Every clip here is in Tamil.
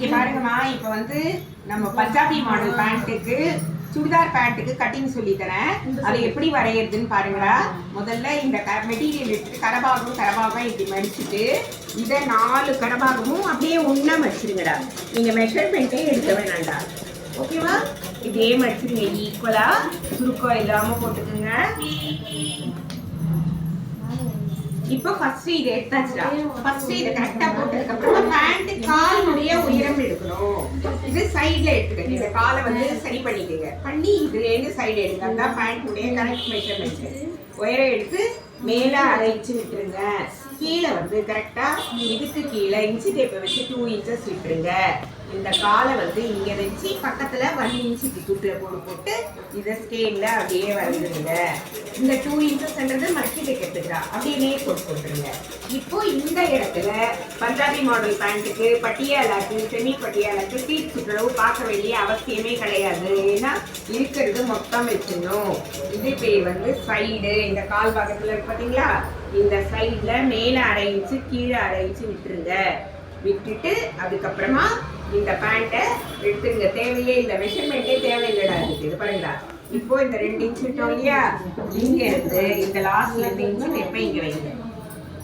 இங்க பாருங்கம்மா, இப்ப வந்து நம்ம பஞ்சாபி மாடல் பேண்ட்டுக்கு சுடிதார் பேண்ட்டுக்கு கட்டிங் சொல்லி தரேன். அதை எப்படி வரையறதுன்னு பாருங்களா. முதல்ல இந்த மெட்டீரியல் எடுத்துட்டு கரபாகம் இப்படி மடிச்சுட்டு இதை 4 கரபாகமும் அப்படியே ஒண்ணா மடிச்சிருங்கடா. நீங்க மெஷர்மெண்ட்டே எடுக்க வேணாண்டா. ஓகேவா? இதே மடிச்சிருங்க, ஈக்குவலா சுருக்கம் இல்லாம போட்டுக்கோங்க. இப்போ ஃபர்ஸ்ட் இதை எடுத்தாச்சுடா. ஃபர்ஸ்ட் இதை கரெக்டா போட்டதுக்கு அப்புறம் பேண்ட் காலுடைய உயரம் எடுக்கணும். இது சைடுல எடுத்துக்கங்க. இந்த காலை வந்து சரி பண்ணிக்கங்க. பண்ணி இதுல சைடு எடுங்க. அதான் பேண்ட் உடைய கரெக்ட் மெஷர்மெண்ட். உயரம் எடுத்து மேல அரைச்சு விட்டுருங்க. கீழே வந்து கரெக்டா இதுக்கு கீழே இன்ச்சு டேப்பை வச்சு 2 இன்ச்சஸ் விட்டுருங்க. இந்த காலை வந்து இங்க வச்சு பக்கத்துல 1 இன்ச்சு குட்டில போட்டு இதை ஸ்கேல்ல அப்படியே வரைஞ்சிருங்க. இந்த 2 இன்ச்சஸ்ன்றது மடிச்சு தைக்கிறதுக்குறா. அப்படியே நேர் போட்டுருங்க. இப்போ இந்த இடத்துல பஞ்சாபி மாடல் பேண்ட்டுக்கு பட்டியாலாக்கு செமி பட்டியாலாக்கு சீட் சுற்றளவு பார்க்க வேண்டிய அவசியமே கிடையாது. ஏன்னா இருக்கிறது மொத்தம் வச்சிடணும். இது பேர் வந்து சைடு. இந்த கால் பாகத்துல இருக்கு பார்த்தீங்களா, இந்த சைட்ல மேல அரை இன்ச்சு கீழே அரை இன்ச்சு விட்டுருங்க. விட்டுட்டு அதுக்கப்புறமா இந்த பேண்ட்டை எடுத்துருங்க. தேவையே இல்லை, மெஷர்மெண்ட்டே தேவையில்லடா. இது பாருங்களா. இப்போ இந்த 2 இன்ச்சு விட்டோம் இல்லையா, இங்க இருந்து இந்த லாஸ்ட்ல 2 இன்ச்சு எப்ப இங்க வைங்க.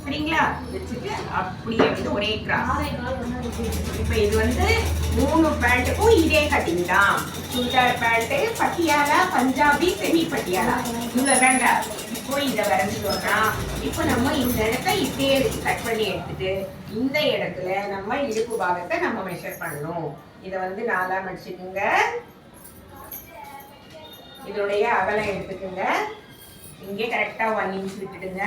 சரிங்களா? வச்சுட்டு அப்படியே வந்து ஒரே கிராஸ். இப்போ இது வந்து 3 பேண்ட்டுக்கும் இதே கட்டிங் தான். சுடிதார் பேண்ட்டு, பட்டியாலா, பஞ்சாபி, செமி பட்டியாலா, இவ்வளோ வேண்டாம். இப்போ இதை வரைஞ்சிட்டோம்னா இப்போ நம்ம இந்த இடத்த இப்படியே கட் பண்ணி எடுத்துட்டு இந்த இடத்துல நம்ம இடுப்பு பாகத்தை நம்ம மெஷர் பண்ணணும். இதை வந்து 4ஆ மடிச்சுக்குங்க. இதோடைய அகலம் எடுத்துக்குங்க. இங்கே கரெக்டா 1 இன்ச் விட்டுடுங்க.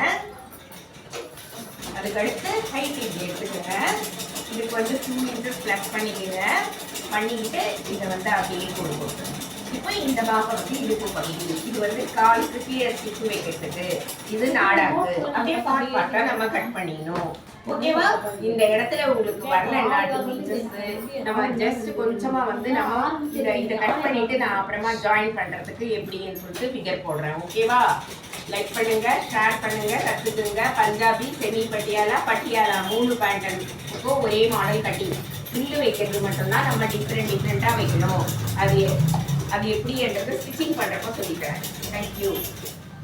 அதுக்கடுத்து ஹைட் இப்படி எடுத்துக்கோங்க. இதுக்கு வந்து 2 இன்ச்சஸ் பிளஸ் பண்ணிக்கோங்க. பண்ணிக்கிட்டு இதை வந்து அப்படியே கொடுக்கணும். இப்போ இந்த பாகம் வந்து இடுப்பு பகுதி. இது வந்து காலுக்கு கீழே ஸ்டிச் வைக்கிறதுக்கு. இது நாடாக்கு. அப்படியே பார்ட்டா நம்ம கட் பண்ணிடணும். ஓகேவா? இந்த இடத்துல உங்களுக்கு வரலன்னா 2 இன்ச்சஸ் நம்ம ஜஸ்ட் கொஞ்சமா வந்து நம்ம இதை கட் பண்ணிட்டு நான் அப்புறமா ஜாயின் பண்றதுக்கு எப்படின்னு சொல்லிட்டு ஃபிகர் போடுறேன். ஓகேவா? லைக் பண்ணுங்க, ஷேர் பண்ணுங்க, கத்துக்குங்க. பஞ்சாபி, செமி பட்டியாலா, பட்டியாலா 3 பேட்டர்னுக்கும் ஒரே மாடல் கட்டி பில்லு வைக்கிறது மட்டும்தான் நம்ம டிஃப்ரெண்டா வைக்கணும். அது எப்படின்றது ஸ்டிச்சிங் பண்றப்போ சொல்லிக்கிறேன். தேங்க்யூ.